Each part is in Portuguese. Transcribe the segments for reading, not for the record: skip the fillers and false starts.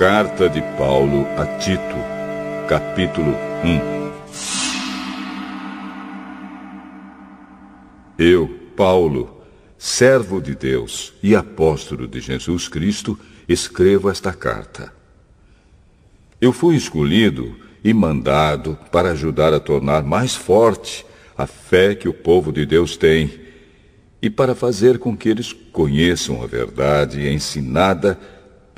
Carta de Paulo a Tito, capítulo 1. Eu, Paulo, servo de Deus e apóstolo de Jesus Cristo, escrevo esta carta. Eu fui escolhido e mandado para ajudar a tornar mais forte a fé que o povo de Deus tem e para fazer com que eles conheçam a verdade ensinada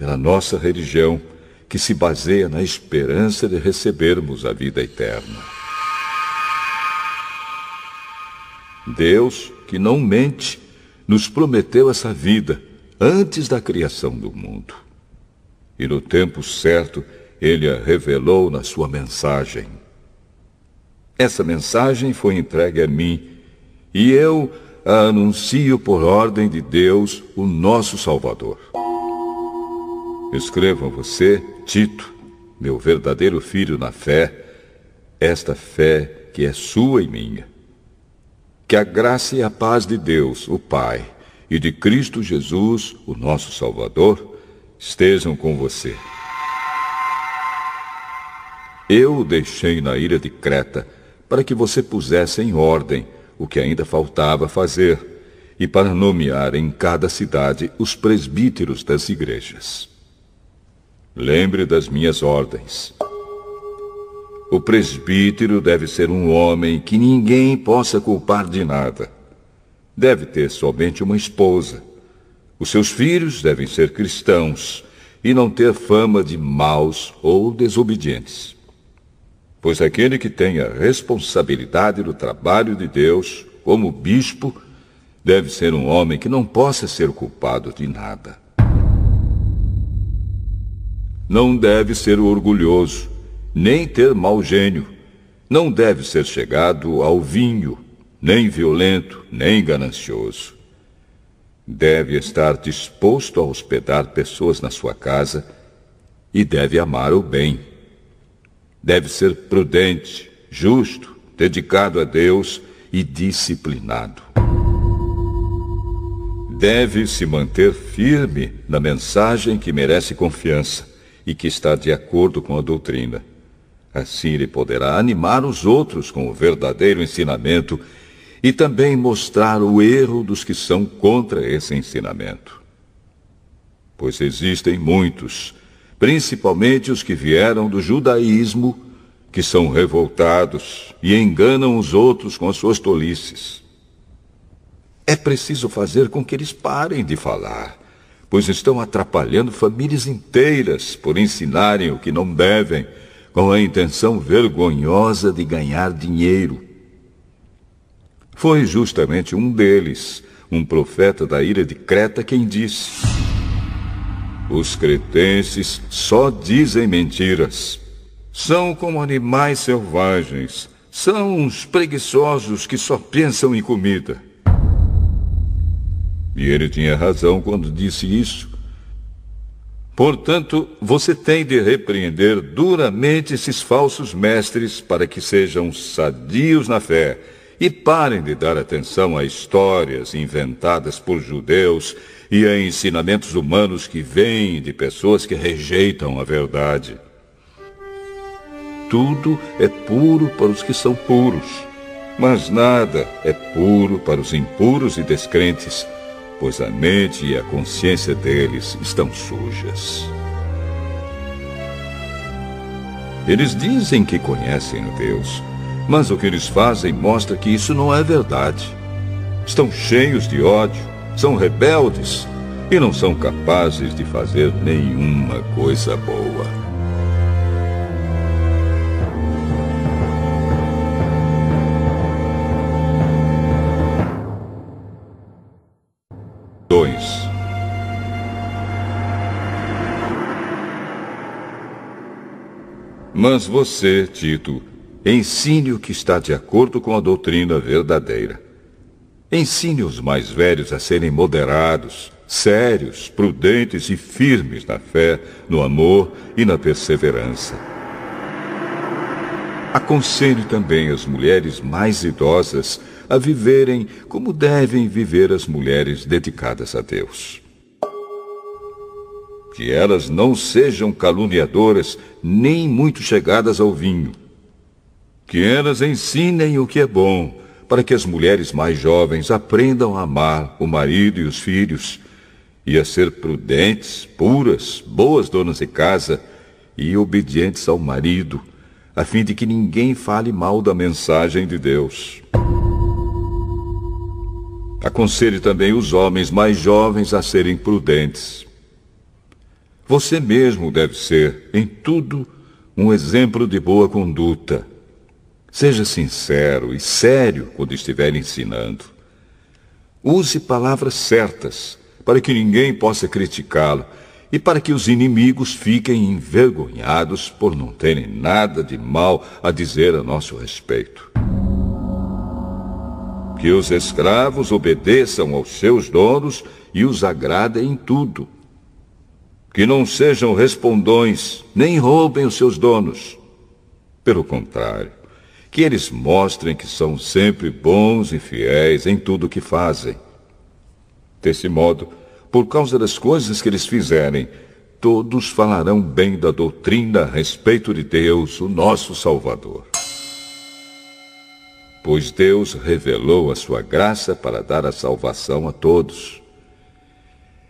pela nossa religião, que se baseia na esperança de recebermos a vida eterna. Deus, que não mente, nos prometeu essa vida antes da criação do mundo. E no tempo certo, Ele a revelou na sua mensagem. Essa mensagem foi entregue a mim, e eu a anuncio por ordem de Deus, o nosso Salvador. Escrevo a você, Tito, meu verdadeiro filho na fé, esta fé que é sua e minha. Que a graça e a paz de Deus, o Pai, e de Cristo Jesus, o nosso Salvador, estejam com você. Eu o deixei na ilha de Creta para que você pusesse em ordem o que ainda faltava fazer e para nomear em cada cidade os presbíteros das igrejas. Lembre das minhas ordens. O presbítero deve ser um homem que ninguém possa culpar de nada. Deve ter somente uma esposa. Os seus filhos devem ser cristãos e não ter fama de maus ou desobedientes. Pois aquele que tem a responsabilidade do trabalho de Deus, como bispo, deve ser um homem que não possa ser culpado de nada. Não deve ser orgulhoso, nem ter mau gênio. Não deve ser chegado ao vinho, nem violento, nem ganancioso. Deve estar disposto a hospedar pessoas na sua casa e deve amar o bem. Deve ser prudente, justo, dedicado a Deus e disciplinado. Deve se manter firme na mensagem que merece confiança e que está de acordo com a doutrina. Assim ele poderá animar os outros com o verdadeiro ensinamento e também mostrar o erro dos que são contra esse ensinamento. Pois existem muitos, principalmente os que vieram do judaísmo, que são revoltados e enganam os outros com as suas tolices. É preciso fazer com que eles parem de falar, pois estão atrapalhando famílias inteiras por ensinarem o que não devem, com a intenção vergonhosa de ganhar dinheiro. Foi justamente um deles, um profeta da ilha de Creta, quem disse: os cretenses só dizem mentiras. São como animais selvagens. São uns preguiçosos que só pensam em comida. E ele tinha razão quando disse isso. Portanto, você tem de repreender duramente esses falsos mestres para que sejam sadios na fé e parem de dar atenção a histórias inventadas por judeus e a ensinamentos humanos que vêm de pessoas que rejeitam a verdade. Tudo é puro para os que são puros, mas nada é puro para os impuros e descrentes, pois a mente e a consciência deles estão sujas. Eles dizem que conhecem a Deus, mas o que eles fazem mostra que isso não é verdade. Estão cheios de ódio, são rebeldes e não são capazes de fazer nenhuma coisa boa. Mas você, Tito, ensine o que está de acordo com a doutrina verdadeira. Ensine os mais velhos a serem moderados, sérios, prudentes e firmes na fé, no amor e na perseverança. Aconselhe também as mulheres mais idosas a viverem como devem viver as mulheres dedicadas a Deus. que elas não sejam caluniadoras, nem muito chegadas ao vinho. Que elas ensinem o que é bom, para que as mulheres mais jovens aprendam a amar o marido e os filhos, e a ser prudentes, puras, boas donas de casa e obedientes ao marido, a fim de que ninguém fale mal da mensagem de Deus. Aconselhe também os homens mais jovens a serem prudentes. Você mesmo deve ser, em tudo, um exemplo de boa conduta. Seja sincero e sério quando estiver ensinando. Use palavras certas, para que ninguém possa criticá-lo e para que os inimigos fiquem envergonhados por não terem nada de mal a dizer a nosso respeito. Que os escravos obedeçam aos seus donos e os agradem em tudo. Que não sejam respondões, nem roubem os seus donos. Pelo contrário, que eles mostrem que são sempre bons e fiéis em tudo o que fazem. Desse modo, por causa das coisas que eles fizerem, todos falarão bem da doutrina a respeito de Deus, o nosso Salvador. Pois Deus revelou a sua graça para dar a salvação a todos.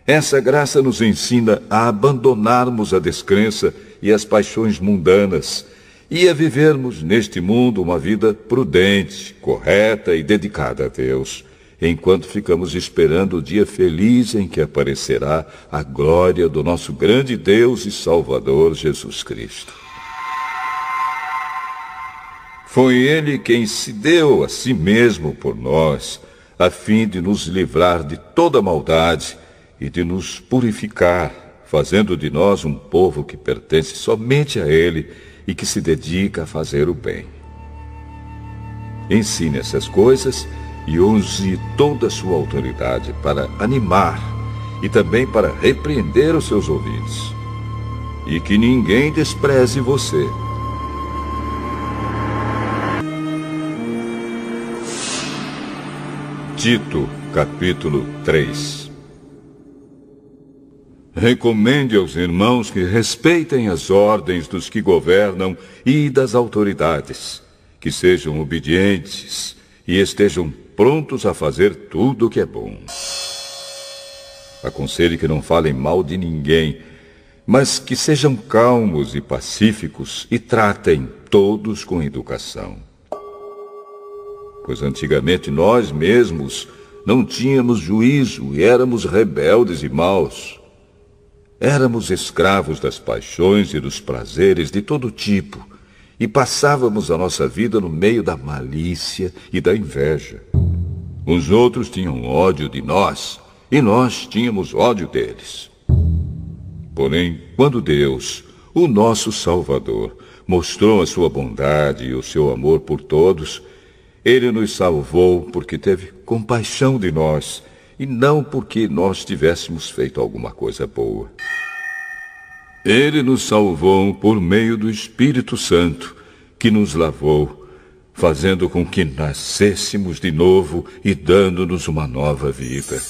Essa graça nos ensina a abandonarmos a descrença e as paixões mundanas e a vivermos neste mundo uma vida prudente, correta e dedicada a Deus, enquanto ficamos esperando o dia feliz em que aparecerá a glória do nosso grande Deus e Salvador Jesus Cristo. Foi Ele quem se deu a si mesmo por nós, a fim de nos livrar de toda maldade e de nos purificar, fazendo de nós um povo que pertence somente a Ele e que se dedica a fazer o bem. Ensine essas coisas e use toda a sua autoridade para animar e também para repreender os seus ouvintes. E que ninguém despreze você. Tito, capítulo 3. Recomende aos irmãos que respeitem as ordens dos que governam e das autoridades, que sejam obedientes e estejam prontos a fazer tudo o que é bom. Aconselhe que não falem mal de ninguém, mas que sejam calmos e pacíficos e tratem todos com educação. Pois antigamente nós mesmos não tínhamos juízo e éramos rebeldes e maus. Éramos escravos das paixões e dos prazeres de todo tipo e passávamos a nossa vida no meio da malícia e da inveja. Os outros tinham ódio de nós e nós tínhamos ódio deles. Porém, quando Deus, o nosso Salvador, mostrou a sua bondade e o seu amor por todos, Ele nos salvou porque teve compaixão de nós e não porque nós tivéssemos feito alguma coisa boa. Ele nos salvou por meio do Espírito Santo, que nos lavou, fazendo com que nascêssemos de novo e dando-nos uma nova vida.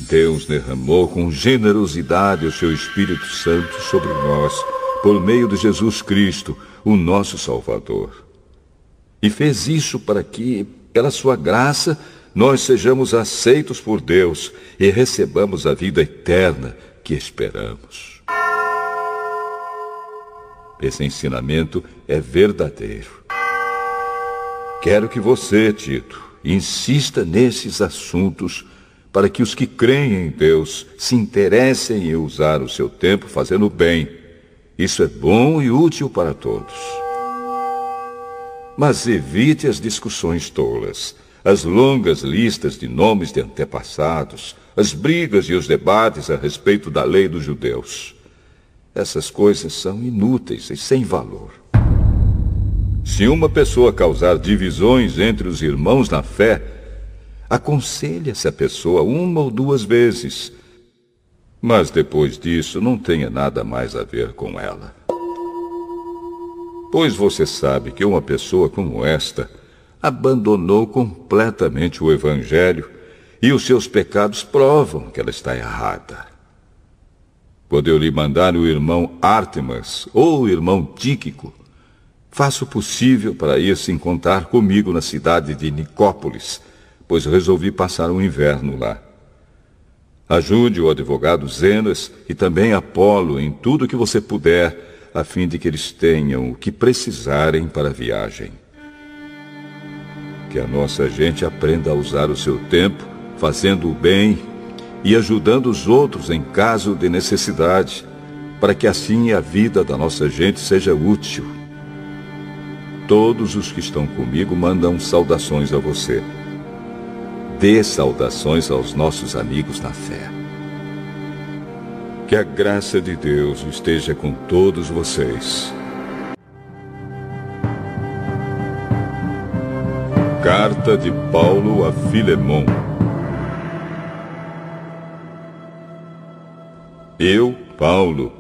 Deus derramou com generosidade o seu Espírito Santo sobre nós, por meio de Jesus Cristo, o nosso Salvador. E fez isso para que, pela sua graça, nós sejamos aceitos por Deus e recebamos a vida eterna que esperamos. Esse ensinamento é verdadeiro. Quero que você, Tito, insista nesses assuntos para que os que creem em Deus se interessem em usar o seu tempo fazendo o bem. Isso é bom e útil para todos. Mas evite as discussões tolas, as longas listas de nomes de antepassados, as brigas e os debates a respeito da lei dos judeus. Essas coisas são inúteis e sem valor. Se uma pessoa causar divisões entre os irmãos na fé, aconselhe essa pessoa 1 ou 2 vezes, mas depois disso não tenha nada mais a ver com ela. Pois você sabe que uma pessoa como esta abandonou completamente o Evangelho e os seus pecados provam que ela está errada. Quando eu lhe mandar o irmão Ártemas ou o irmão Tíquico, faça o possível para ir se encontrar comigo na cidade de Nicópolis, pois resolvi passar o inverno lá. Ajude o advogado Zenas e também Apolo em tudo que você puder, a fim de que eles tenham o que precisarem para a viagem. Que a nossa gente aprenda a usar o seu tempo, fazendo o bem e ajudando os outros em caso de necessidade, para que assim a vida da nossa gente seja útil. Todos os que estão comigo mandam saudações a você. Dê saudações aos nossos amigos na fé. Que a graça de Deus esteja com todos vocês. Carta de Paulo a Filemon. Eu, Paulo,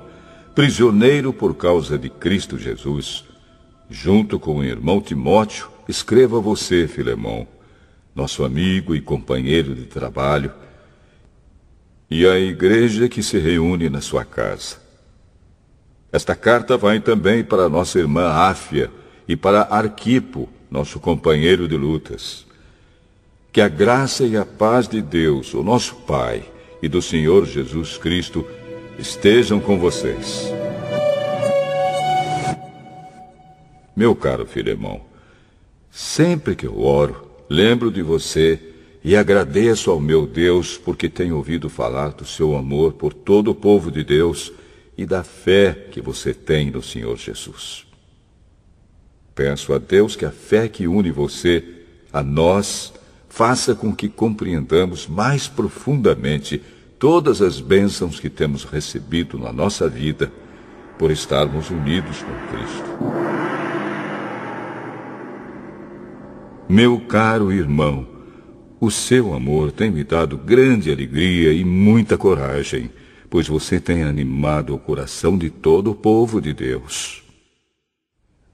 prisioneiro por causa de Cristo Jesus, junto com o irmão Timóteo, escrevo a você, Filemon, nosso amigo e companheiro de trabalho, e à igreja que se reúne na sua casa. Esta carta vai também para nossa irmã Áfia e para Arquipo, nosso companheiro de lutas. Que a graça e a paz de Deus, o nosso Pai, e do Senhor Jesus Cristo estejam com vocês. Meu caro Filemon, sempre que eu oro, lembro de você e agradeço ao meu Deus porque tenho ouvido falar do seu amor por todo o povo de Deus e da fé que você tem no Senhor Jesus. Peço a Deus que a fé que une você a nós faça com que compreendamos mais profundamente todas as bênçãos que temos recebido na nossa vida por estarmos unidos com Cristo. Meu caro irmão, o seu amor tem me dado grande alegria e muita coragem, pois você tem animado o coração de todo o povo de Deus.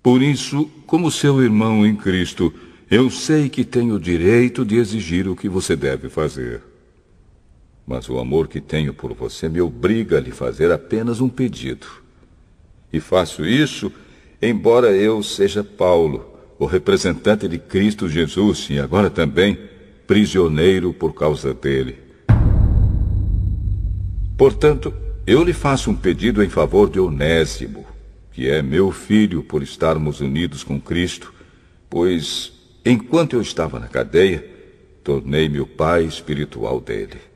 Por isso, como seu irmão em Cristo, eu sei que tenho o direito de exigir o que você deve fazer. Mas o amor que tenho por você me obriga a lhe fazer apenas um pedido. E faço isso, embora eu seja Paulo, o representante de Cristo Jesus, e agora também prisioneiro por causa dele. Portanto, eu lhe faço um pedido em favor de Onésimo, que é meu filho por estarmos unidos com Cristo, pois, enquanto eu estava na cadeia, tornei-me o pai espiritual dele.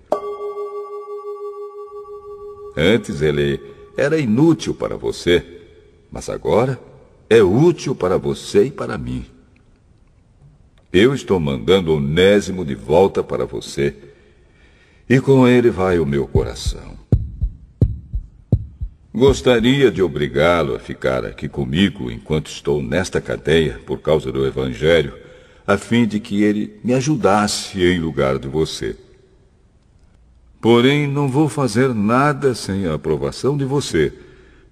Antes ele era inútil para você, mas agora é útil para você e para mim. Eu estou mandando Onésimo de volta para você, e com ele vai o meu coração. Gostaria de obrigá-lo a ficar aqui comigo enquanto estou nesta cadeia por causa do Evangelho, a fim de que ele me ajudasse em lugar de você. Porém, não vou fazer nada sem a aprovação de você,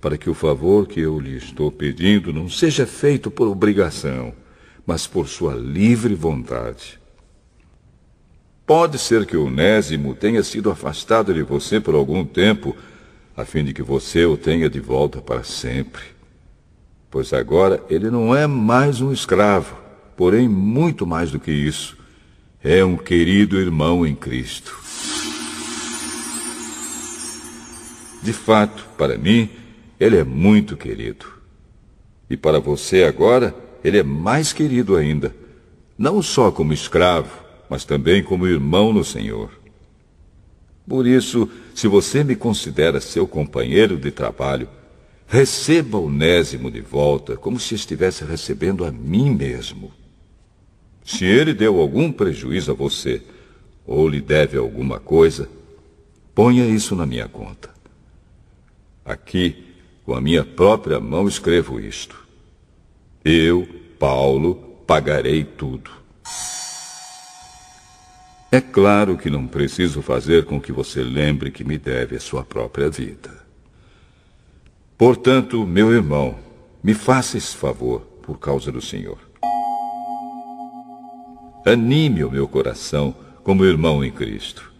para que o favor que eu lhe estou pedindo não seja feito por obrigação, mas por sua livre vontade. Pode ser que Onésimo tenha sido afastado de você por algum tempo, a fim de que você o tenha de volta para sempre. Pois agora ele não é mais um escravo, porém muito mais do que isso. É um querido irmão em Cristo. De fato, para mim, ele é muito querido. E para você agora, ele é mais querido ainda, não só como escravo, mas também como irmão no Senhor. Por isso, se você me considera seu companheiro de trabalho, receba Onésimo de volta como se estivesse recebendo a mim mesmo. Se ele deu algum prejuízo a você, ou lhe deve alguma coisa, ponha isso na minha conta. Aqui, com a minha própria mão, escrevo isto. Eu, Paulo, pagarei tudo. É claro que não preciso fazer com que você lembre que me deve a sua própria vida. Portanto, meu irmão, me faça esse favor por causa do Senhor. Anime o meu coração como irmão em Cristo.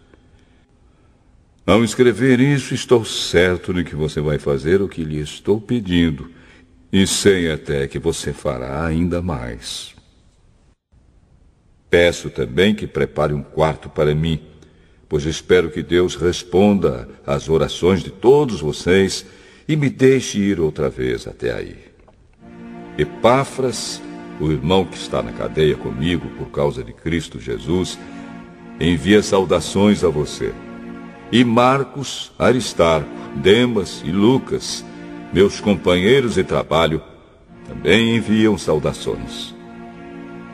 Ao escrever isso, estou certo de que você vai fazer o que lhe estou pedindo, e sei até que você fará ainda mais. Peço também que prepare um quarto para mim, pois espero que Deus responda às orações de todos vocês e me deixe ir outra vez até aí. Epáfras, o irmão que está na cadeia comigo por causa de Cristo Jesus, envia saudações a você. E Marcos, Aristarco, Demas e Lucas, meus companheiros de trabalho, também enviam saudações.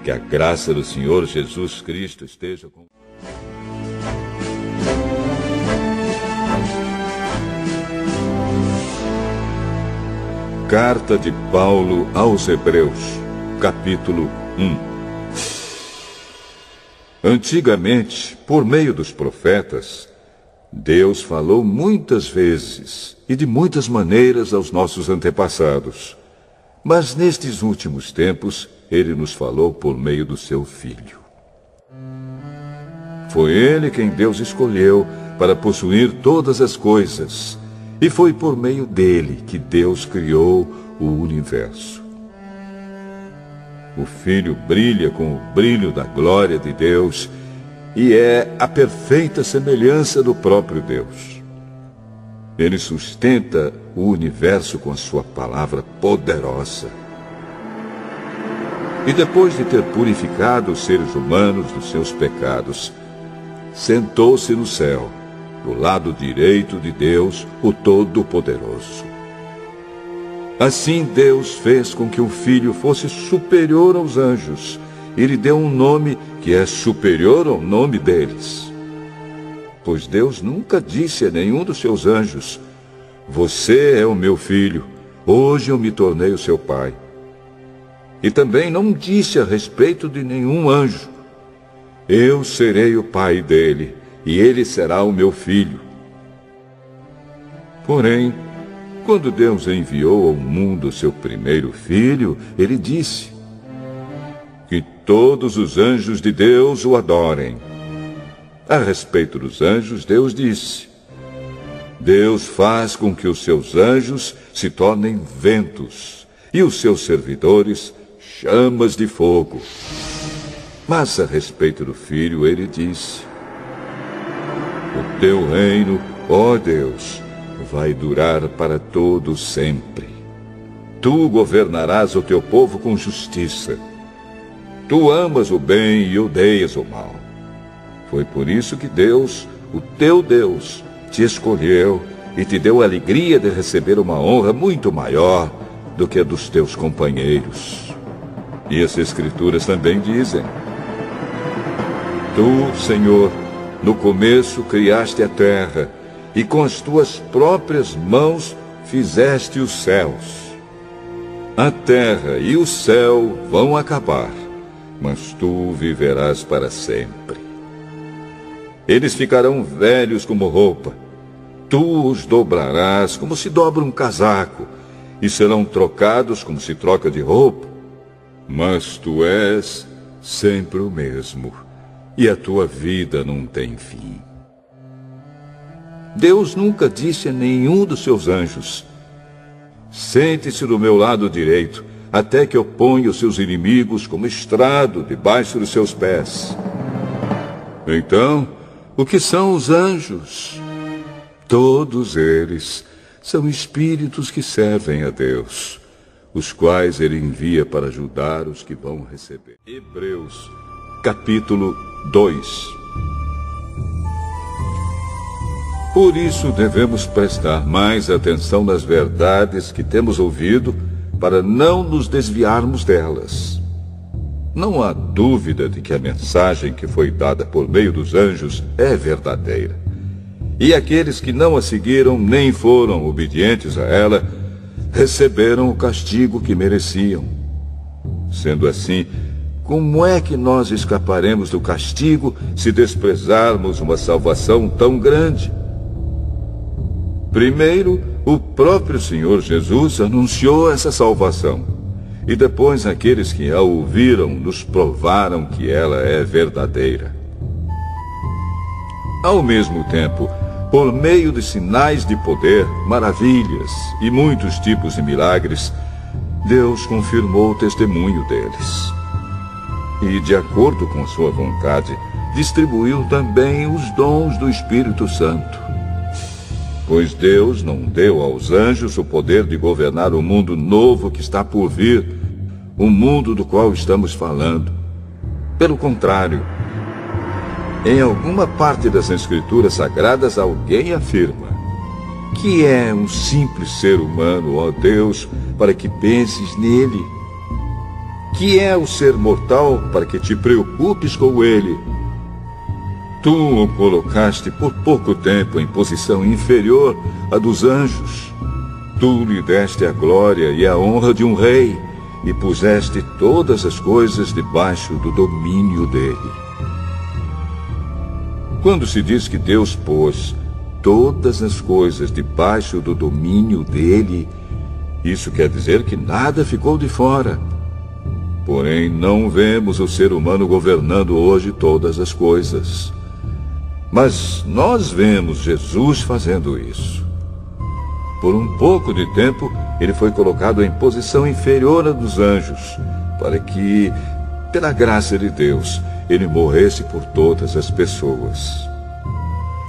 Que a graça do Senhor Jesus Cristo esteja com Carta de Paulo aos Hebreus, capítulo 1. Antigamente, por meio dos profetas, Deus falou muitas vezes e de muitas maneiras aos nossos antepassados. Mas nestes últimos tempos, Ele nos falou por meio do seu Filho. Foi Ele quem Deus escolheu para possuir todas as coisas, e foi por meio dele que Deus criou o universo. O Filho brilha com o brilho da glória de Deus e é a perfeita semelhança do próprio Deus. Ele sustenta o universo com a sua palavra poderosa. E depois de ter purificado os seres humanos dos seus pecados, sentou-se no céu, do lado direito de Deus, o Todo-Poderoso. Assim Deus fez com que o Filho fosse superior aos anjos e lhe deu um nome que é superior ao nome deles. Pois Deus nunca disse a nenhum dos seus anjos: "Você é o meu filho, hoje eu me tornei o seu pai." E também não disse a respeito de nenhum anjo: "Eu serei o pai dele, e ele será o meu filho." Porém, quando Deus enviou ao mundo seu primeiro filho, ele disse: "Que todos os anjos de Deus o adorem." A respeito dos anjos, Deus disse: "Deus faz com que os seus anjos se tornem ventos, e os seus servidores chamas de fogo." Mas a respeito do Filho, ele disse: "O teu reino, ó Deus, vai durar para todo sempre. Tu governarás o teu povo com justiça. Tu amas o bem e odeias o mal. Foi por isso que Deus, o teu Deus, te escolheu e te deu a alegria de receber uma honra muito maior do que a dos teus companheiros." E as Escrituras também dizem: "Tu, Senhor, no começo criaste a terra, e com as tuas próprias mãos fizeste os céus. A terra e o céu vão acabar, mas tu viverás para sempre. Eles ficarão velhos como roupa. Tu os dobrarás como se dobra um casaco, e serão trocados como se troca de roupa. Mas tu és sempre o mesmo, e a tua vida não tem fim." Deus nunca disse a nenhum dos seus anjos: "Sente-se do meu lado direito, até que eu ponha os seus inimigos como estrado debaixo dos seus pés." Então, o que são os anjos? Todos eles são espíritos que servem a Deus, os quais ele envia para ajudar os que vão receber. Hebreus, capítulo 2. Por isso devemos prestar mais atenção nas verdades que temos ouvido, para não nos desviarmos delas. Não há dúvida de que a mensagem que foi dada por meio dos anjos é verdadeira. E aqueles que não a seguiram nem foram obedientes a ela, receberam o castigo que mereciam. Sendo assim, como é que nós escaparemos do castigo se desprezarmos uma salvação tão grande? Primeiro, o próprio Senhor Jesus anunciou essa salvação. E depois aqueles que a ouviram nos provaram que ela é verdadeira. Ao mesmo tempo, por meio de sinais de poder, maravilhas e muitos tipos de milagres, Deus confirmou o testemunho deles. E, de acordo com sua vontade, distribuiu também os dons do Espírito Santo. Pois Deus não deu aos anjos o poder de governar o mundo novo que está por vir, o mundo do qual estamos falando. Pelo contrário, em alguma parte das Escrituras Sagradas, alguém afirma: que é um simples ser humano, ó Deus, para que penses nele? Que é o ser mortal para que te preocupes com ele? Tu o colocaste por pouco tempo em posição inferior à dos anjos. Tu lhe deste a glória e a honra de um rei e puseste todas as coisas debaixo do domínio dele. Quando se diz que Deus pôs todas as coisas debaixo do domínio dele, isso quer dizer que nada ficou de fora. Porém, não vemos o ser humano governando hoje todas as coisas. Mas nós vemos Jesus fazendo isso. Por um pouco de tempo, ele foi colocado em posição inferior à dos anjos, para que, pela graça de Deus, ele morresse por todas as pessoas.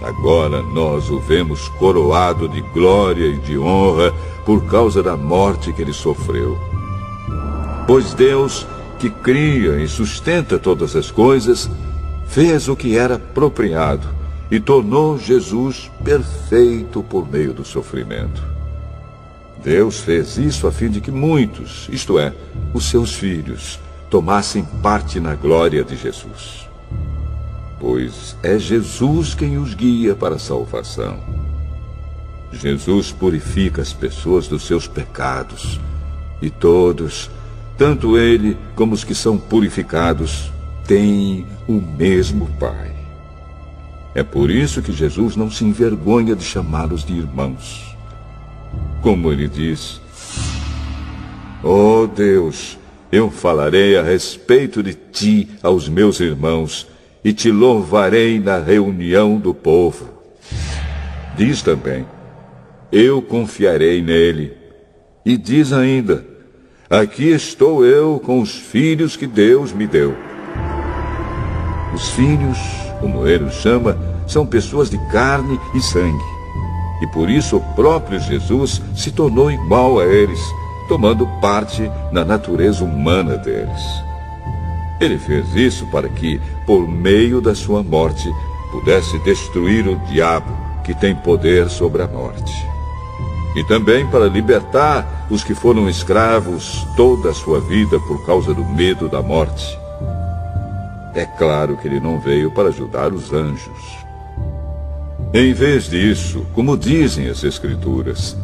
Agora nós o vemos coroado de glória e de honra por causa da morte que ele sofreu. Pois Deus, que cria e sustenta todas as coisas, fez o que era apropriado e tornou Jesus perfeito por meio do sofrimento. Deus fez isso a fim de que muitos, isto é, os seus filhos, tomassem parte na glória de Jesus. Pois é Jesus quem os guia para a salvação. Jesus purifica as pessoas dos seus pecados, e todos, tanto ele como os que são purificados, têm o mesmo Pai. É por isso que Jesus não se envergonha de chamá-los de irmãos. Como ele diz: ó Deus, eu falarei a respeito de ti aos meus irmãos e te louvarei na reunião do povo. Diz também: eu confiarei nele. E diz ainda: aqui estou eu com os filhos que Deus me deu. Os filhos, como ele os chama, são pessoas de carne e sangue. E por isso o próprio Jesus se tornou igual a eles, tomando parte na natureza humana deles. Ele fez isso para que, por meio da sua morte, pudesse destruir o diabo, que tem poder sobre a morte. E também para libertar os que foram escravos toda a sua vida por causa do medo da morte. É claro que ele não veio para ajudar os anjos. Em vez disso, como dizem as Escrituras,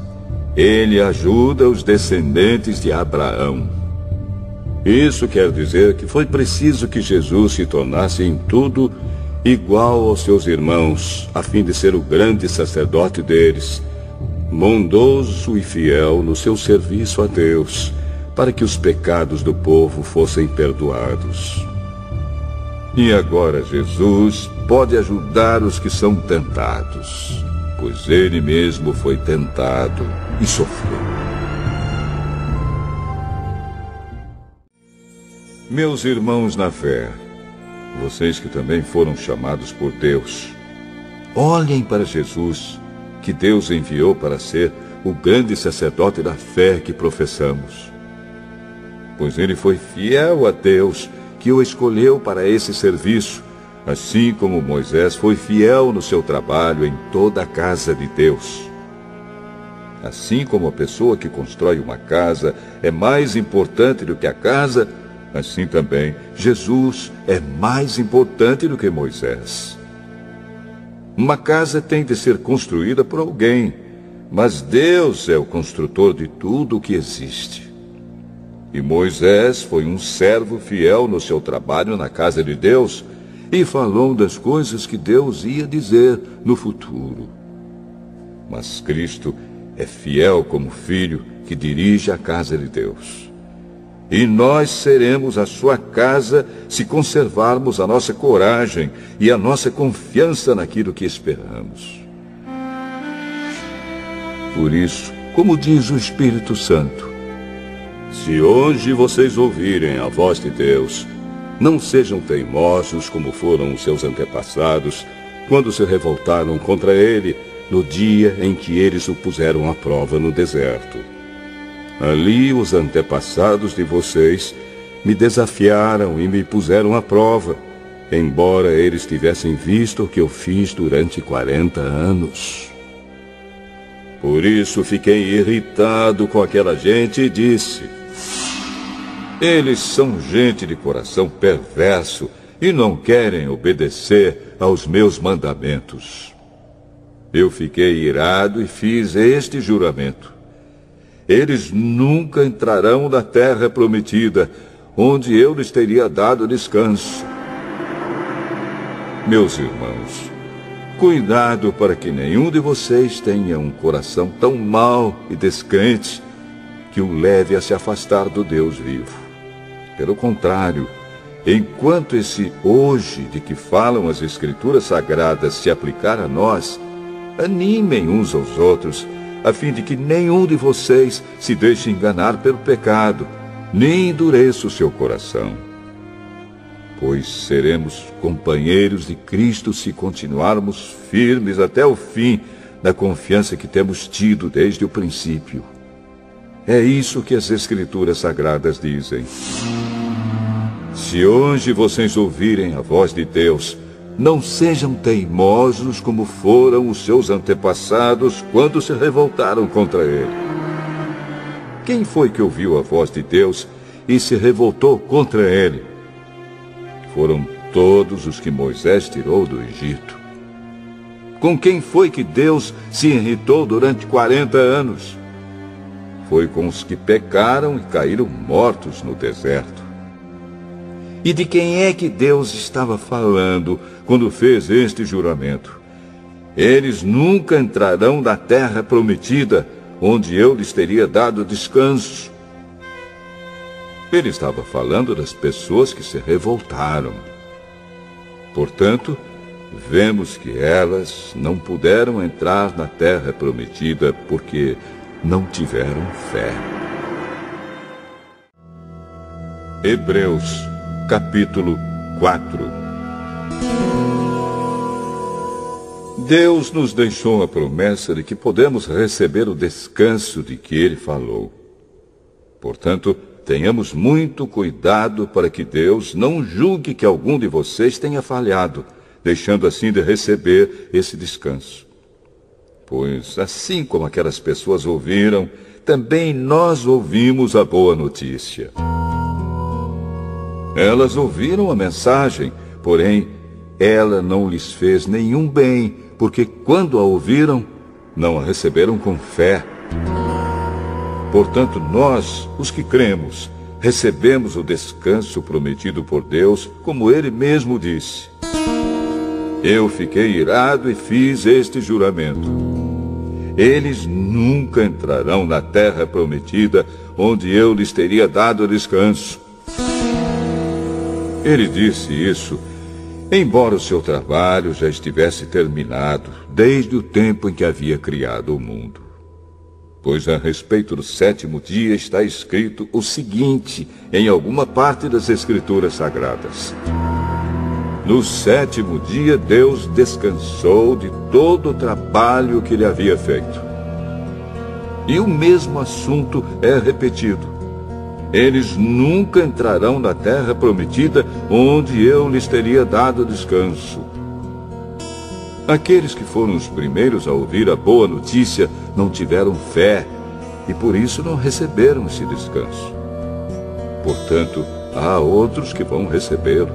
ele ajuda os descendentes de Abraão. Isso quer dizer que foi preciso que Jesus se tornasse em tudo igual aos seus irmãos, a fim de ser o grande sacerdote deles, bondoso e fiel no seu serviço a Deus, para que os pecados do povo fossem perdoados. E agora Jesus pode ajudar os que são tentados, pois ele mesmo foi tentado e sofreu. Meus irmãos na fé, vocês que também foram chamados por Deus, olhem para Jesus, que Deus enviou para ser o grande sacerdote da fé que professamos. Pois ele foi fiel a Deus, que o escolheu para esse serviço, assim como Moisés foi fiel no seu trabalho em toda a casa de Deus. Assim como a pessoa que constrói uma casa é mais importante do que a casa, assim também Jesus é mais importante do que Moisés. Uma casa tem de ser construída por alguém, mas Deus é o construtor de tudo o que existe. E Moisés foi um servo fiel no seu trabalho na casa de Deus e falou das coisas que Deus ia dizer no futuro. Mas Cristo é fiel como filho que dirige a casa de Deus. E nós seremos a sua casa se conservarmos a nossa coragem e a nossa confiança naquilo que esperamos. Por isso, como diz o Espírito Santo, se hoje vocês ouvirem a voz de Deus, não sejam teimosos como foram os seus antepassados, quando se revoltaram contra ele no dia em que eles o puseram à prova no deserto. Ali os antepassados de vocês me desafiaram e me puseram à prova, embora eles tivessem visto o que eu fiz durante 40 anos. Por isso fiquei irritado com aquela gente e disse: eles são gente de coração perverso e não querem obedecer aos meus mandamentos. Eu fiquei irado e fiz este juramento: eles nunca entrarão na terra prometida, onde eu lhes teria dado descanso. Meus irmãos, cuidado para que nenhum de vocês tenha um coração tão mau e descrente que o leve a se afastar do Deus vivo. Pelo contrário, enquanto esse hoje de que falam as Escrituras Sagradas se aplicar a nós, animem uns aos outros, a fim de que nenhum de vocês se deixe enganar pelo pecado, nem endureça o seu coração. Pois seremos companheiros de Cristo se continuarmos firmes até o fim na confiança que temos tido desde o princípio. É isso que as Escrituras Sagradas dizem. Se hoje vocês ouvirem a voz de Deus, não sejam teimosos como foram os seus antepassados quando se revoltaram contra ele. Quem foi que ouviu a voz de Deus e se revoltou contra ele? Foram todos os que Moisés tirou do Egito. Com quem foi que Deus se irritou durante 40 anos? Foi com os que pecaram e caíram mortos no deserto. E de quem é que Deus estava falando quando fez este juramento? Eles nunca entrarão na terra prometida, onde eu lhes teria dado descanso. Ele estava falando das pessoas que se revoltaram. Portanto, vemos que elas não puderam entrar na terra prometida porque não tiveram fé. Hebreus Capítulo 4. Deus nos deixou a promessa de que podemos receber o descanso de que Ele falou. Portanto, tenhamos muito cuidado para que Deus não julgue que algum de vocês tenha falhado, deixando assim de receber esse descanso. Pois, assim como aquelas pessoas ouviram, também nós ouvimos a boa notícia. Elas ouviram a mensagem, porém, ela não lhes fez nenhum bem, porque quando a ouviram, não a receberam com fé. Portanto, nós, os que cremos, recebemos o descanso prometido por Deus, como Ele mesmo disse. Eu fiquei irado e fiz este juramento: eles nunca entrarão na terra prometida, onde eu lhes teria dado descanso. Ele disse isso, embora o seu trabalho já estivesse terminado, desde o tempo em que havia criado o mundo. Pois a respeito do sétimo dia está escrito o seguinte em alguma parte das Escrituras Sagradas: no sétimo dia Deus descansou de todo o trabalho que ele havia feito. E o mesmo assunto é repetido: eles nunca entrarão na terra prometida, onde eu lhes teria dado descanso. Aqueles que foram os primeiros a ouvir a boa notícia não tiveram fé e por isso não receberam esse descanso. Portanto, há outros que vão recebê-lo.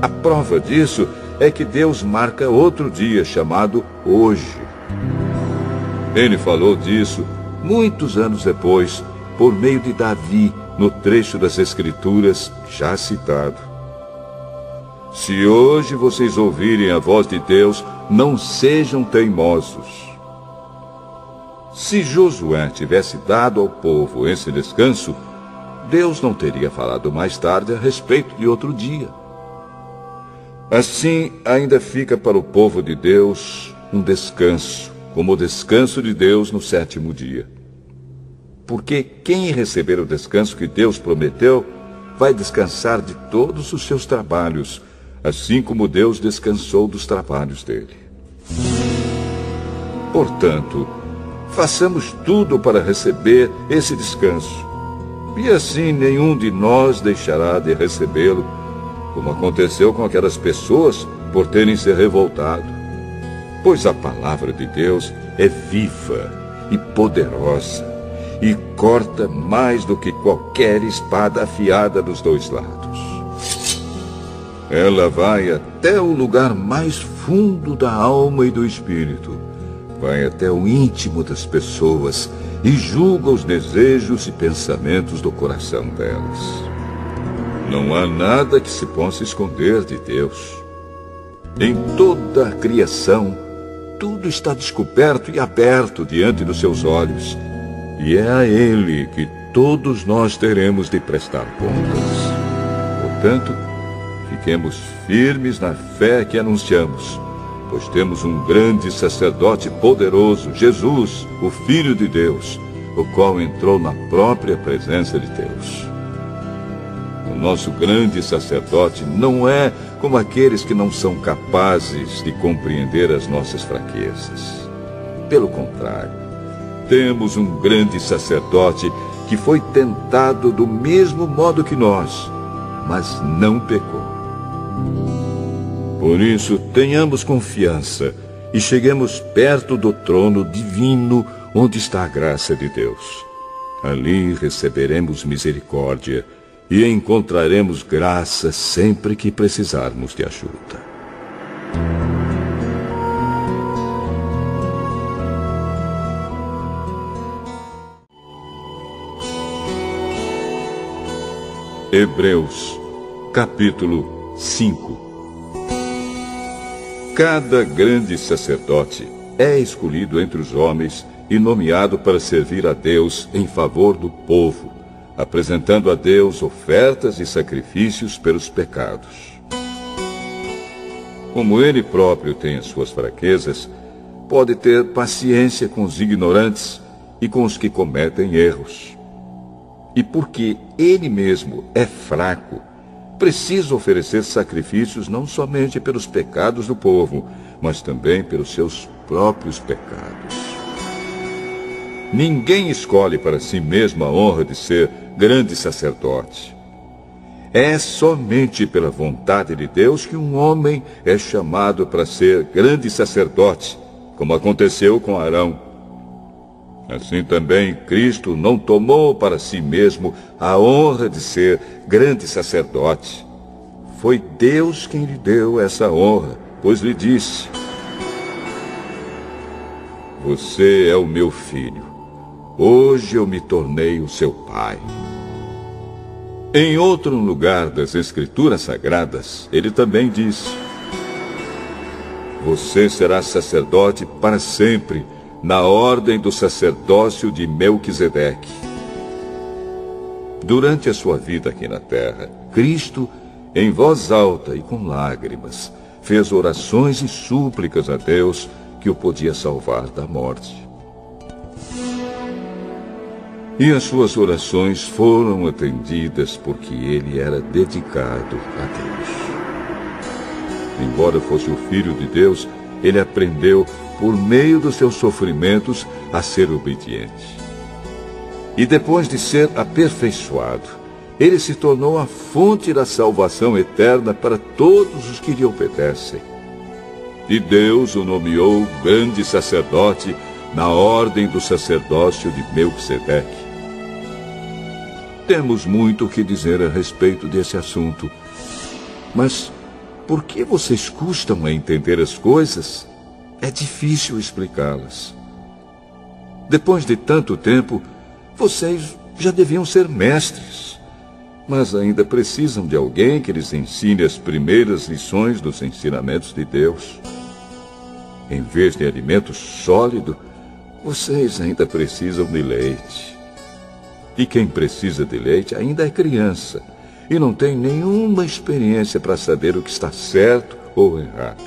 A prova disso é que Deus marca outro dia chamado hoje. Ele falou disso muitos anos depois, por meio de Davi, no trecho das Escrituras já citado. Se hoje vocês ouvirem a voz de Deus, não sejam teimosos. Se Josué tivesse dado ao povo esse descanso, Deus não teria falado mais tarde a respeito de outro dia. Assim, ainda fica para o povo de Deus um descanso, como o descanso de Deus no 7º dia. Porque quem receber o descanso que Deus prometeu, vai descansar de todos os seus trabalhos, assim como Deus descansou dos trabalhos dele. Portanto, façamos tudo para receber esse descanso. E assim nenhum de nós deixará de recebê-lo, como aconteceu com aquelas pessoas por terem se revoltado. Pois a palavra de Deus é viva e poderosa, e corta mais do que qualquer espada afiada dos 2 lados. Ela vai até o lugar mais fundo da alma e do espírito, vai até o íntimo das pessoas e julga os desejos e pensamentos do coração delas. Não há nada que se possa esconder de Deus. Em toda a criação, tudo está descoberto e aberto diante dos seus olhos, e é a Ele que todos nós teremos de prestar contas. Portanto, fiquemos firmes na fé que anunciamos, pois temos um grande sacerdote poderoso, Jesus, o Filho de Deus, o qual entrou na própria presença de Deus. O nosso grande sacerdote não é como aqueles que não são capazes de compreender as nossas fraquezas. Pelo contrário, temos um grande sacerdote que foi tentado do mesmo modo que nós, mas não pecou. Por isso, tenhamos confiança e cheguemos perto do trono divino onde está a graça de Deus. Ali receberemos misericórdia e encontraremos graça sempre que precisarmos de ajuda. Hebreus, capítulo 5. Cada grande sacerdote é escolhido entre os homens e nomeado para servir a Deus em favor do povo, apresentando a Deus ofertas e sacrifícios pelos pecados. Como ele próprio tem as suas fraquezas, pode ter paciência com os ignorantes e com os que cometem erros. E porque ele mesmo é fraco, precisa oferecer sacrifícios não somente pelos pecados do povo, mas também pelos seus próprios pecados. Ninguém escolhe para si mesmo a honra de ser grande sacerdote. É somente pela vontade de Deus que um homem é chamado para ser grande sacerdote, como aconteceu com Arão. Assim também Cristo não tomou para si mesmo a honra de ser grande sacerdote. Foi Deus quem lhe deu essa honra, pois lhe disse: "Você é o meu filho. Hoje eu me tornei o seu pai." Em outro lugar das Escrituras Sagradas, ele também disse: "Você será sacerdote para sempre, na ordem do sacerdócio de Melquisedeque." Durante a sua vida aqui na terra, Cristo, em voz alta e com lágrimas, fez orações e súplicas a Deus que o podia salvar da morte. E as suas orações foram atendidas porque ele era dedicado a Deus. Embora fosse o Filho de Deus, ele aprendeu, por meio dos seus sofrimentos, a ser obediente. E depois de ser aperfeiçoado, ele se tornou a fonte da salvação eterna para todos os que lhe obedecem. E Deus o nomeou grande sacerdote na ordem do sacerdócio de Melquisedeque. Temos muito o que dizer a respeito desse assunto, mas por que vocês custam a entender as coisas? É difícil explicá-las. Depois de tanto tempo, vocês já deviam ser mestres, mas ainda precisam de alguém que lhes ensine as primeiras lições dos ensinamentos de Deus. Em vez de alimento sólido, vocês ainda precisam de leite. E quem precisa de leite ainda é criança e não tem nenhuma experiência para saber o que está certo ou errado.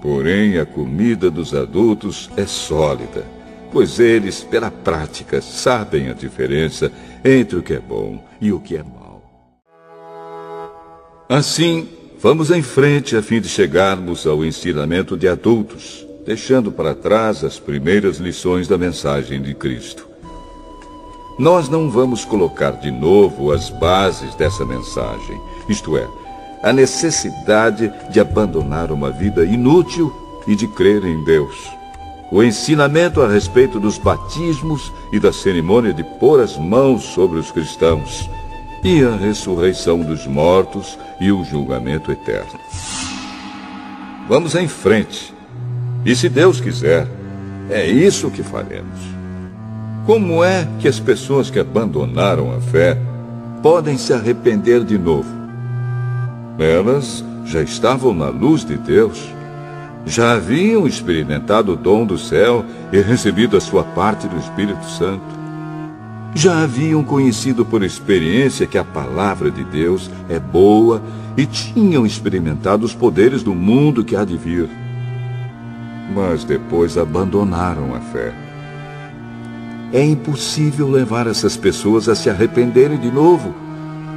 Porém, a comida dos adultos é sólida, pois eles, pela prática, sabem a diferença entre o que é bom e o que é mau. Assim, vamos em frente a fim de chegarmos ao ensinamento de adultos, deixando para trás as primeiras lições da mensagem de Cristo. Nós não vamos colocar de novo as bases dessa mensagem, isto é, a necessidade de abandonar uma vida inútil e de crer em Deus. O ensinamento a respeito dos batismos e da cerimônia de pôr as mãos sobre os cristãos, e a ressurreição dos mortos e o julgamento eterno. Vamos em frente. E se Deus quiser, é isso que faremos. Como é que as pessoas que abandonaram a fé podem se arrepender de novo? Elas já estavam na luz de Deus, já haviam experimentado o dom do céu e recebido a sua parte do Espírito Santo. Já haviam conhecido por experiência que a palavra de Deus é boa e tinham experimentado os poderes do mundo que há de vir. Mas depois abandonaram a fé. É impossível levar essas pessoas a se arrependerem de novo,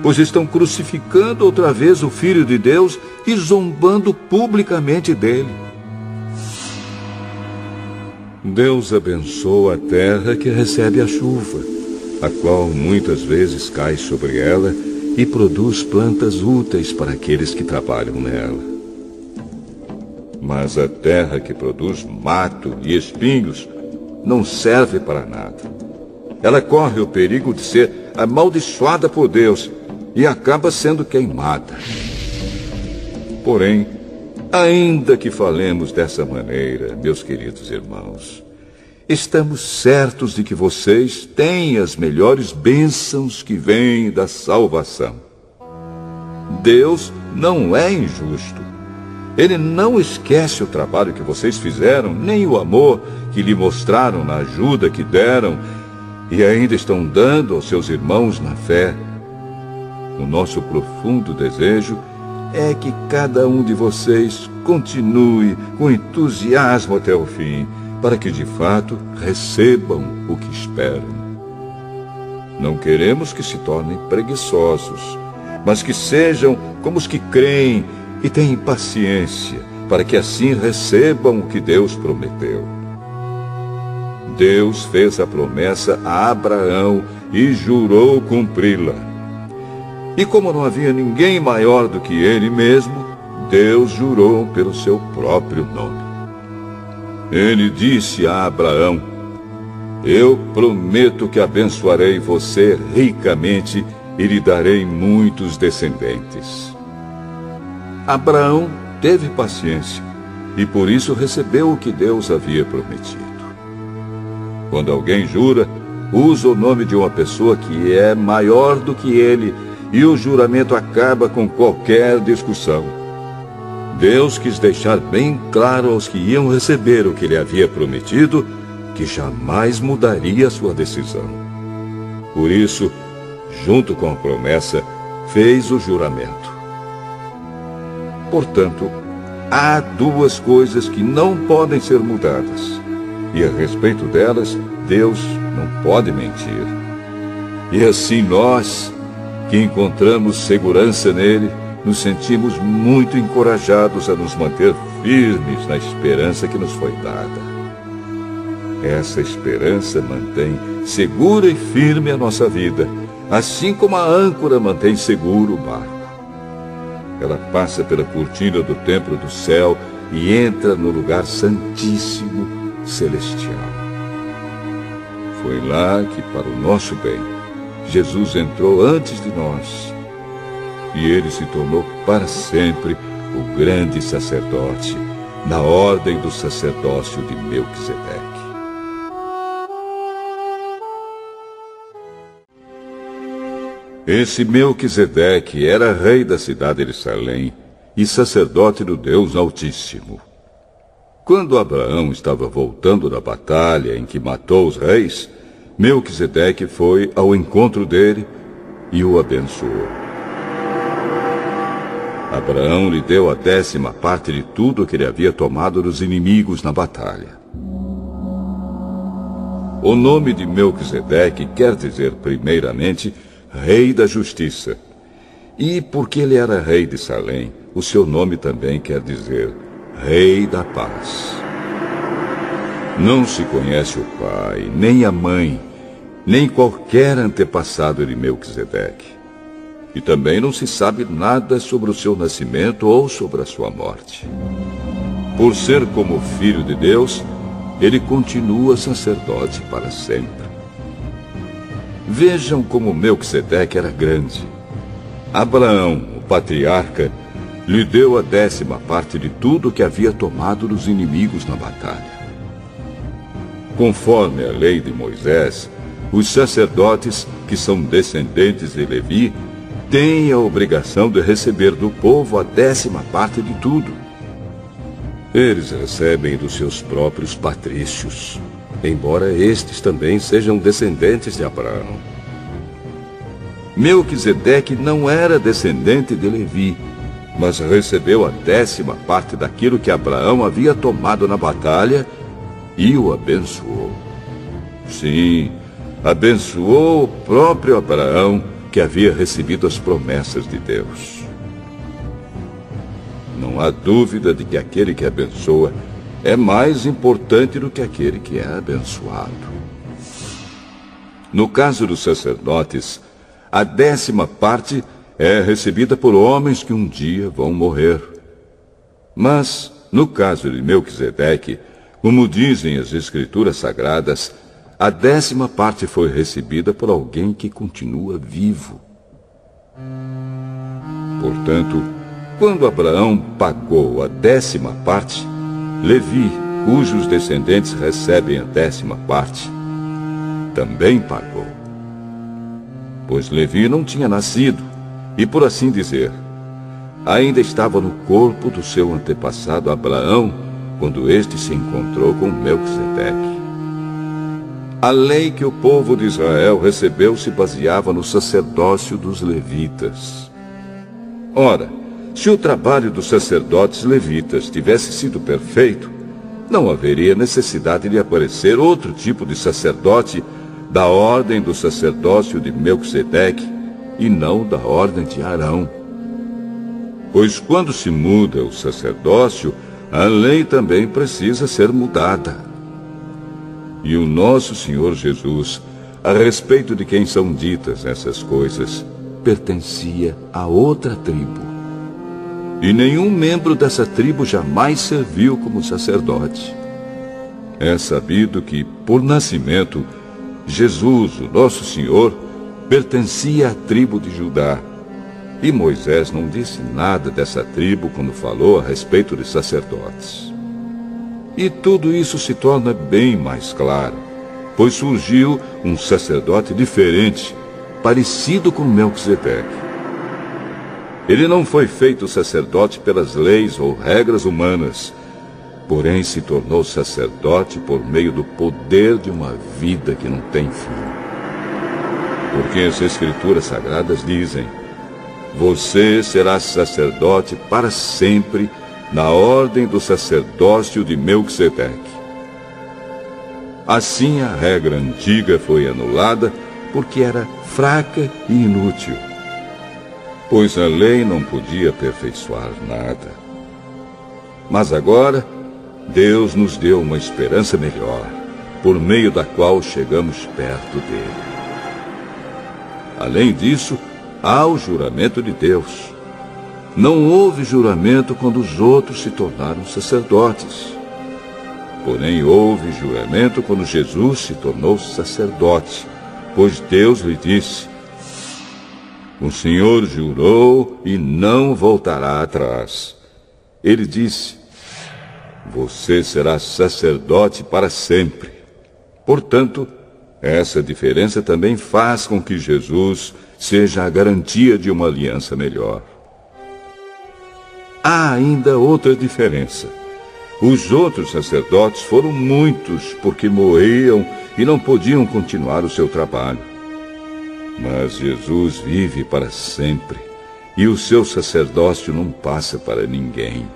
pois estão crucificando outra vez o Filho de Deus e zombando publicamente dele. Deus abençoa a terra que recebe a chuva, a qual muitas vezes cai sobre ela e produz plantas úteis para aqueles que trabalham nela. Mas a terra que produz mato e espinhos não serve para nada. Ela corre o perigo de ser amaldiçoada por Deus e acaba sendo queimada. Porém, ainda que falemos dessa maneira, meus queridos irmãos, estamos certos de que vocês têm as melhores bênçãos que vêm da salvação. Deus não é injusto. Ele não esquece o trabalho que vocês fizeram, nem o amor que lhe mostraram na ajuda que deram e ainda estão dando aos seus irmãos na fé. O nosso profundo desejo é que cada um de vocês continue com entusiasmo até o fim, para que de fato recebam o que esperam. Não queremos que se tornem preguiçosos, mas que sejam como os que creem e têm paciência, para que assim recebam o que Deus prometeu. Deus fez a promessa a Abraão e jurou cumpri-la. E como não havia ninguém maior do que ele mesmo, Deus jurou pelo seu próprio nome. Ele disse a Abraão: eu prometo que abençoarei você ricamente e lhe darei muitos descendentes. Abraão teve paciência e por isso recebeu o que Deus havia prometido. Quando alguém jura, usa o nome de uma pessoa que é maior do que ele e o juramento acaba com qualquer discussão. Deus quis deixar bem claro aos que iam receber o que ele havia prometido que jamais mudaria sua decisão. Por isso, junto com a promessa, fez o juramento. Portanto, há duas coisas que não podem ser mudadas, e a respeito delas, Deus não pode mentir. E assim nós, que encontramos segurança nele, nos sentimos muito encorajados a nos manter firmes na esperança que nos foi dada. Essa esperança mantém segura e firme a nossa vida, assim como a âncora mantém seguro o barco. Ela passa pela cortina do templo do céu e entra no lugar santíssimo celestial. Foi lá que, para o nosso bem, Jesus entrou antes de nós. E ele se tornou para sempre o grande sacerdote, na ordem do sacerdócio de Melquisedeque. Esse Melquisedeque era rei da cidade de Salém e sacerdote do Deus Altíssimo. Quando Abraão estava voltando da batalha em que matou os reis, Melquisedeque foi ao encontro dele e o abençoou. Abraão lhe deu a 10ª parte de tudo que ele havia tomado dos inimigos na batalha. O nome de Melquisedeque quer dizer, primeiramente, Rei da Justiça. E porque ele era rei de Salém, o seu nome também quer dizer Rei da Paz. Não se conhece o pai, nem a mãe, nem qualquer antepassado de Melquisedeque. E também não se sabe nada sobre o seu nascimento ou sobre a sua morte. Por ser como filho de Deus, ele continua sacerdote para sempre. Vejam como Melquisedeque era grande. Abraão, o patriarca, lhe deu a 10ª parte de tudo que havia tomado dos inimigos na batalha. Conforme a lei de Moisés, os sacerdotes, que são descendentes de Levi, têm a obrigação de receber do povo a 10ª parte de tudo. Eles recebem dos seus próprios patrícios, embora estes também sejam descendentes de Abraão. Melquisedeque não era descendente de Levi, mas recebeu a 10ª parte daquilo que Abraão havia tomado na batalha e o abençoou. Sim, abençoou o próprio Abraão, que havia recebido as promessas de Deus. Não há dúvida de que aquele que abençoa é mais importante do que aquele que é abençoado. No caso dos sacerdotes, a 10ª parte é recebida por homens que um dia vão morrer. Mas, no caso de Melquisedeque, como dizem as Escrituras Sagradas, a 10ª parte foi recebida por alguém que continua vivo. Portanto, quando Abraão pagou a 10ª parte, Levi, cujos descendentes recebem a 10ª parte, também pagou. Pois Levi não tinha nascido, e por assim dizer, ainda estava no corpo do seu antepassado Abraão, quando este se encontrou com Melquisedeque. A lei que o povo de Israel recebeu se baseava no sacerdócio dos levitas. Ora, se o trabalho dos sacerdotes levitas tivesse sido perfeito, não haveria necessidade de aparecer outro tipo de sacerdote da ordem do sacerdócio de Melquisedeque e não da ordem de Arão. Pois quando se muda o sacerdócio, a lei também precisa ser mudada. E o nosso Senhor Jesus, a respeito de quem são ditas essas coisas, pertencia a outra tribo. E nenhum membro dessa tribo jamais serviu como sacerdote. É sabido que, por nascimento, Jesus, o nosso Senhor, pertencia à tribo de Judá. E Moisés não disse nada dessa tribo quando falou a respeito de sacerdotes. E tudo isso se torna bem mais claro, pois surgiu um sacerdote diferente, parecido com Melquisedeque. Ele não foi feito sacerdote pelas leis ou regras humanas, porém se tornou sacerdote por meio do poder de uma vida que não tem fim. Porque as Escrituras Sagradas dizem: você será sacerdote para sempre, na ordem do sacerdócio de Melquisedeque. Assim a regra antiga foi anulada, porque era fraca e inútil. Pois a lei não podia aperfeiçoar nada. Mas agora, Deus nos deu uma esperança melhor, por meio da qual chegamos perto dele. Além disso, há o juramento de Deus. Não houve juramento quando os outros se tornaram sacerdotes. Porém, houve juramento quando Jesus se tornou sacerdote, pois Deus lhe disse: o Senhor jurou e não voltará atrás. Ele disse: você será sacerdote para sempre. Portanto, essa diferença também faz com que Jesus seja a garantia de uma aliança melhor. Há ainda outra diferença. Os outros sacerdotes foram muitos, porque morriam e não podiam continuar o seu trabalho. Mas Jesus vive para sempre, e o seu sacerdócio não passa para ninguém.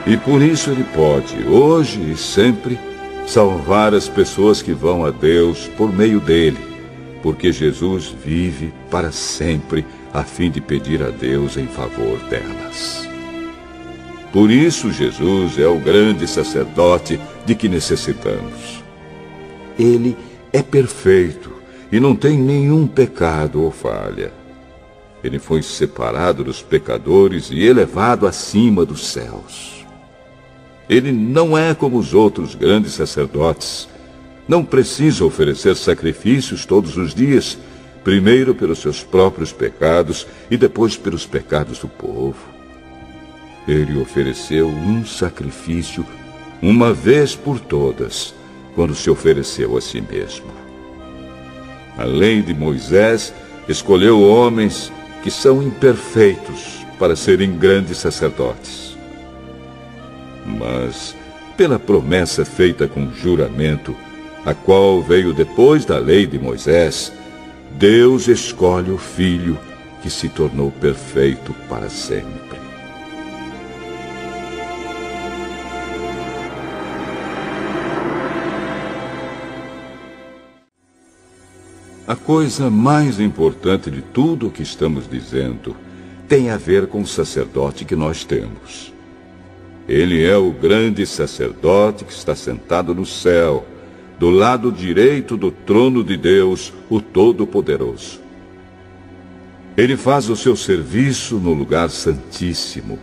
E por isso ele pode, hoje e sempre, salvar as pessoas que vão a Deus por meio dele, porque Jesus vive para sempre, a fim de pedir a Deus em favor delas. Por isso Jesus é o grande sacerdote de que necessitamos. Ele é perfeito e não tem nenhum pecado ou falha. Ele foi separado dos pecadores e elevado acima dos céus. Ele não é como os outros grandes sacerdotes. Não precisa oferecer sacrifícios todos os dias, primeiro pelos seus próprios pecados e depois pelos pecados do povo. Ele ofereceu um sacrifício uma vez por todas, quando se ofereceu a si mesmo. A lei de Moisés escolheu homens que são imperfeitos para serem grandes sacerdotes. Mas, pela promessa feita com juramento, a qual veio depois da lei de Moisés, Deus escolhe o Filho que se tornou perfeito para sempre. A coisa mais importante de tudo o que estamos dizendo tem a ver com o sacerdote que nós temos. Ele é o grande sacerdote que está sentado no céu, do lado direito do trono de Deus, o Todo-Poderoso. Ele faz o seu serviço no lugar santíssimo,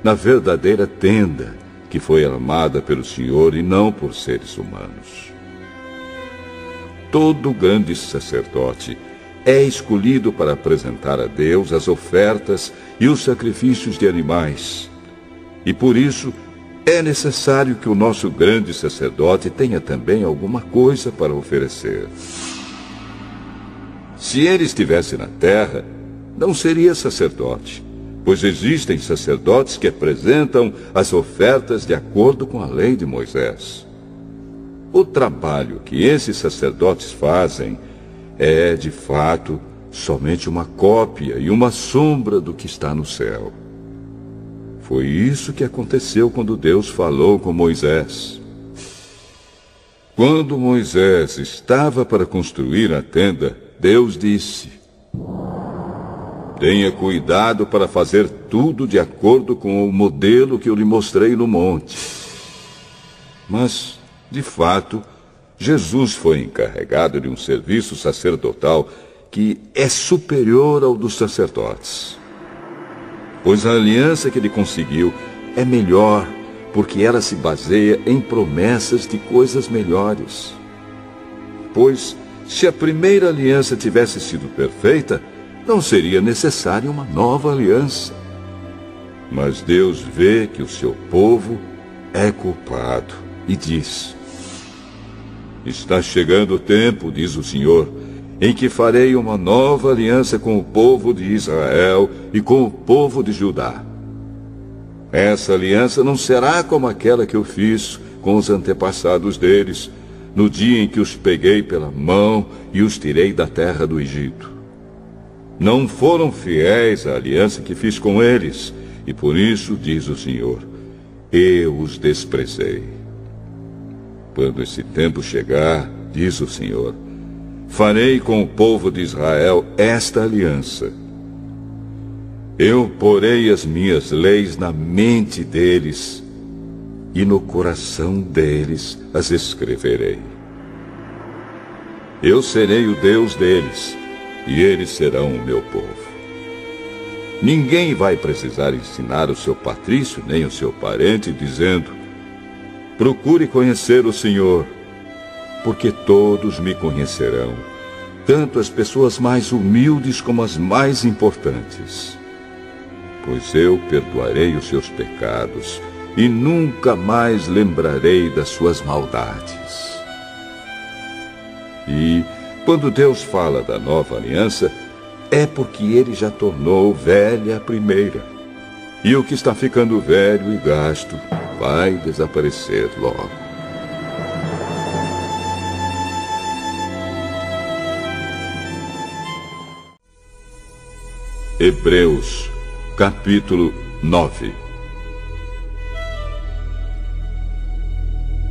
na verdadeira tenda, que foi armada pelo Senhor e não por seres humanos. Todo grande sacerdote é escolhido para apresentar a Deus as ofertas e os sacrifícios de animais. E por isso é necessário que o nosso grande sacerdote tenha também alguma coisa para oferecer. Se ele estivesse na terra, não seria sacerdote, pois existem sacerdotes que apresentam as ofertas de acordo com a lei de Moisés. O trabalho que esses sacerdotes fazem é, de fato, somente uma cópia e uma sombra do que está no céu. Foi isso que aconteceu quando Deus falou com Moisés. Quando Moisés estava para construir a tenda, Deus disse: "Tenha cuidado para fazer tudo de acordo com o modelo que eu lhe mostrei no monte." Mas, de fato, Jesus foi encarregado de um serviço sacerdotal que é superior ao dos sacerdotes. Pois a aliança que ele conseguiu é melhor, porque ela se baseia em promessas de coisas melhores. Pois, se a primeira aliança tivesse sido perfeita, não seria necessária uma nova aliança. Mas Deus vê que o seu povo é culpado e diz: "Está chegando o tempo, diz o Senhor, em que farei uma nova aliança com o povo de Israel e com o povo de Judá. Essa aliança não será como aquela que eu fiz com os antepassados deles, no dia em que os peguei pela mão e os tirei da terra do Egito. Não foram fiéis à aliança que fiz com eles, e por isso, diz o Senhor, eu os desprezei. Quando esse tempo chegar, diz o Senhor, farei com o povo de Israel esta aliança. Eu porei as minhas leis na mente deles e no coração deles as escreverei. Eu serei o Deus deles e eles serão o meu povo. Ninguém vai precisar ensinar o seu patrício nem o seu parente, dizendo: procure conhecer o Senhor, porque todos me conhecerão, tanto as pessoas mais humildes como as mais importantes. Pois eu perdoarei os seus pecados e nunca mais lembrarei das suas maldades. E, quando Deus fala da nova aliança, é porque ele já tornou velha a primeira. E o que está ficando velho e gasto vai desaparecer logo. Hebreus, capítulo 9.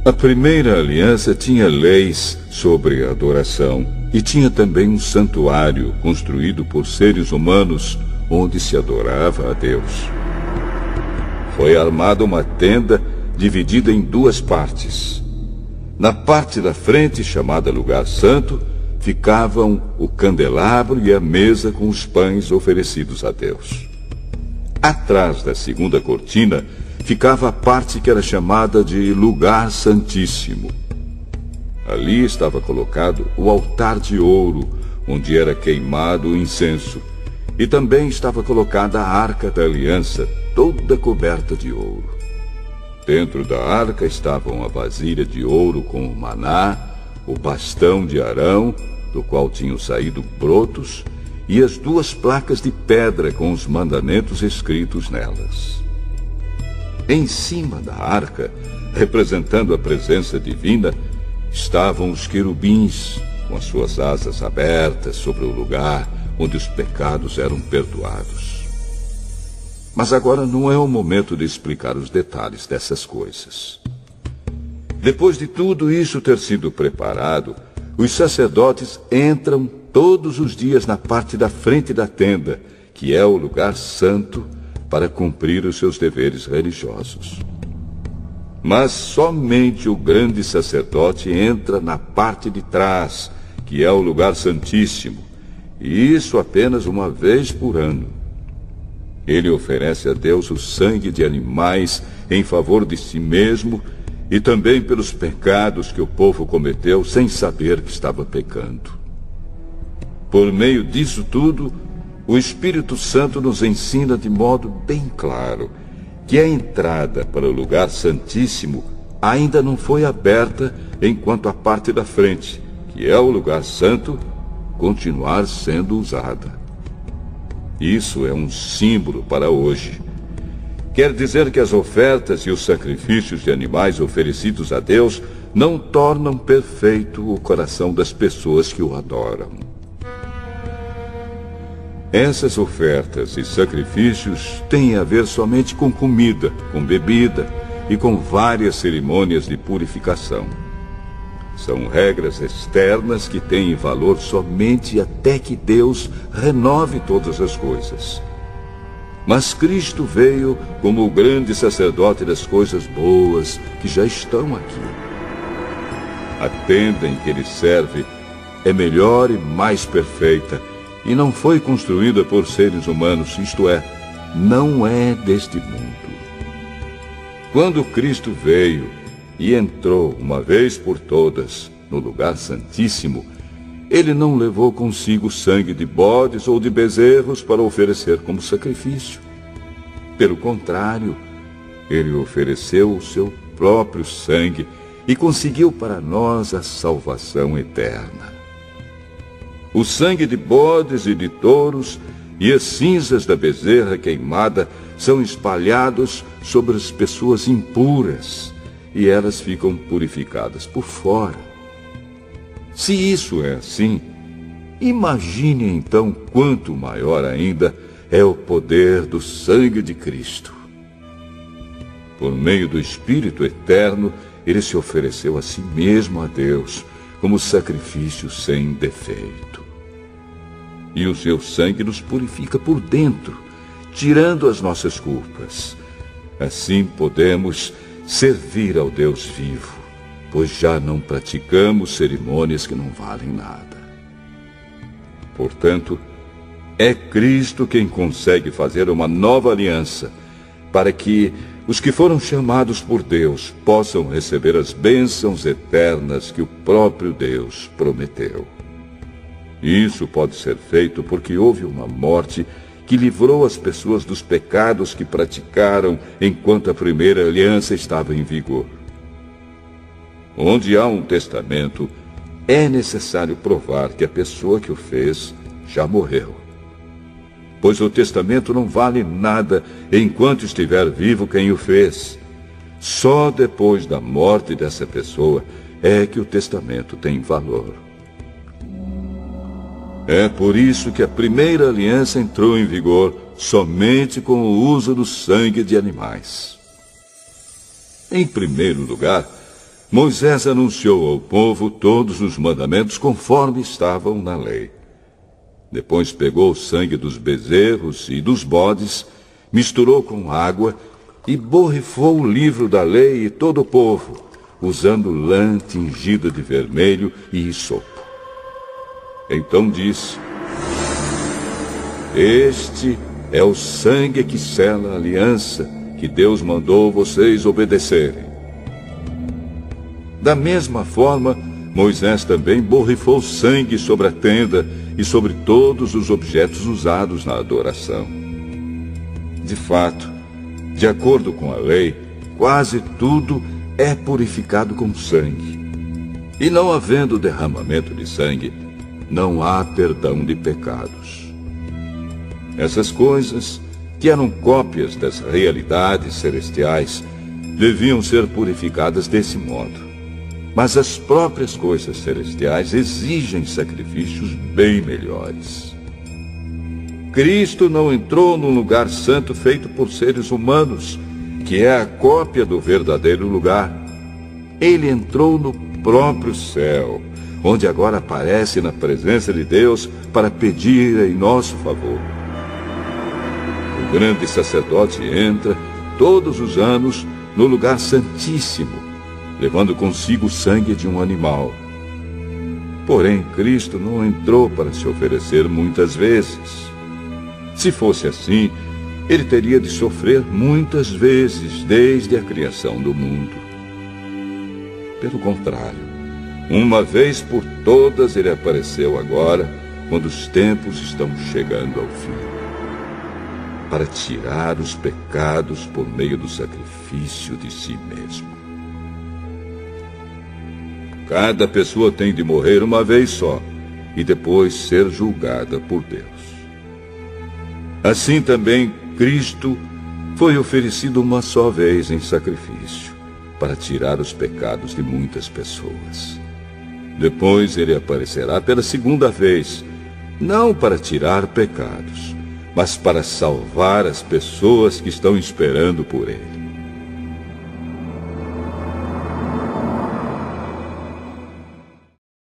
A primeira aliança tinha leis sobre a adoração e tinha também um santuário construído por seres humanos onde se adorava a Deus. Foi armada uma tenda dividida em duas partes. Na parte da frente, chamada Lugar Santo, ficavam o candelabro e a mesa com os pães oferecidos a Deus. Atrás da segunda cortina ficava a parte que era chamada de Lugar Santíssimo. Ali estava colocado o altar de ouro, onde era queimado o incenso, e também estava colocada a Arca da Aliança, toda coberta de ouro. Dentro da arca estavam a vasilha de ouro com o maná, o bastão de Arão, do qual tinham saído brotos, e as duas placas de pedra com os mandamentos escritos nelas. Em cima da arca, representando a presença divina, estavam os querubins, com as suas asas abertas sobre o lugar onde os pecados eram perdoados. Mas agora não é o momento de explicar os detalhes dessas coisas. Depois de tudo isso ter sido preparado, os sacerdotes entram todos os dias na parte da frente da tenda, que é o lugar santo, para cumprir os seus deveres religiosos. Mas somente o grande sacerdote entra na parte de trás, que é o lugar santíssimo, e isso apenas uma vez por ano. Ele oferece a Deus o sangue de animais em favor de si mesmo e também pelos pecados que o povo cometeu sem saber que estava pecando. Por meio disso tudo, o Espírito Santo nos ensina de modo bem claro que a entrada para o lugar santíssimo ainda não foi aberta enquanto a parte da frente, que é o lugar santo, continuar sendo usada. Isso é um símbolo para hoje. Quer dizer que as ofertas e os sacrifícios de animais oferecidos a Deus não tornam perfeito o coração das pessoas que o adoram. Essas ofertas e sacrifícios têm a ver somente com comida, com bebida e com várias cerimônias de purificação. São regras externas que têm valor somente até que Deus renove todas as coisas. Mas Cristo veio como o grande sacerdote das coisas boas que já estão aqui. A tenda em que ele serve é melhor e mais perfeita e não foi construída por seres humanos, isto é, não é deste mundo. Quando Cristo veio e entrou uma vez por todas no lugar santíssimo, ele não levou consigo sangue de bodes ou de bezerros para oferecer como sacrifício. Pelo contrário, ele ofereceu o seu próprio sangue e conseguiu para nós a salvação eterna. O sangue de bodes e de touros e as cinzas da bezerra queimada são espalhados sobre as pessoas impuras e elas ficam purificadas por fora. Se isso é assim, imagine então quanto maior ainda é o poder do sangue de Cristo. Por meio do Espírito Eterno, ele se ofereceu a si mesmo a Deus como sacrifício sem defeito. E o seu sangue nos purifica por dentro, tirando as nossas culpas. Assim podemos servir ao Deus vivo, pois já não praticamos cerimônias que não valem nada. Portanto, é Cristo quem consegue fazer uma nova aliança, para que os que foram chamados por Deus possam receber as bênçãos eternas que o próprio Deus prometeu. Isso pode ser feito porque houve uma morte que livrou as pessoas dos pecados que praticaram enquanto a primeira aliança estava em vigor. Onde há um testamento, é necessário provar que a pessoa que o fez já morreu. pois o testamento não vale nada enquanto estiver vivo quem o fez. Só depois da morte dessa pessoa é que o testamento tem valor. É por isso que a primeira aliança entrou em vigor somente com o uso do sangue de animais. Em primeiro lugar, Moisés anunciou ao povo todos os mandamentos conforme estavam na lei. Depois pegou o sangue dos bezerros e dos bodes, misturou com água e borrifou o livro da lei e todo o povo, usando lã tingida de vermelho e hisopo. Então disse: Este é o sangue que sela a aliança que Deus mandou vocês obedecerem. Da mesma forma, Moisés também borrifou sangue sobre a tenda e sobre todos os objetos usados na adoração. De fato, de acordo com a lei, quase tudo é purificado com sangue. E não havendo derramamento de sangue, não há perdão de pecados. Essas coisas, que eram cópias das realidades celestiais, deviam ser purificadas desse modo. Mas as próprias coisas celestiais exigem sacrifícios bem melhores. Cristo não entrou num lugar santo feito por seres humanos, que é a cópia do verdadeiro lugar. Ele entrou no próprio céu, onde agora aparece na presença de Deus para pedir em nosso favor. O grande sacerdote entra todos os anos no lugar santíssimo, levando consigo o sangue de um animal. Porém, Cristo não entrou para se oferecer muitas vezes. Se fosse assim, ele teria de sofrer muitas vezes desde a criação do mundo. Pelo contrário, uma vez por todas ele apareceu agora, quando os tempos estão chegando ao fim, para tirar os pecados por meio do sacrifício de si mesmo. Cada pessoa tem de morrer uma vez só e depois ser julgada por Deus. Assim também Cristo foi oferecido uma só vez em sacrifício, para tirar os pecados de muitas pessoas. Depois ele aparecerá pela segunda vez, não para tirar pecados, mas para salvar as pessoas que estão esperando por ele.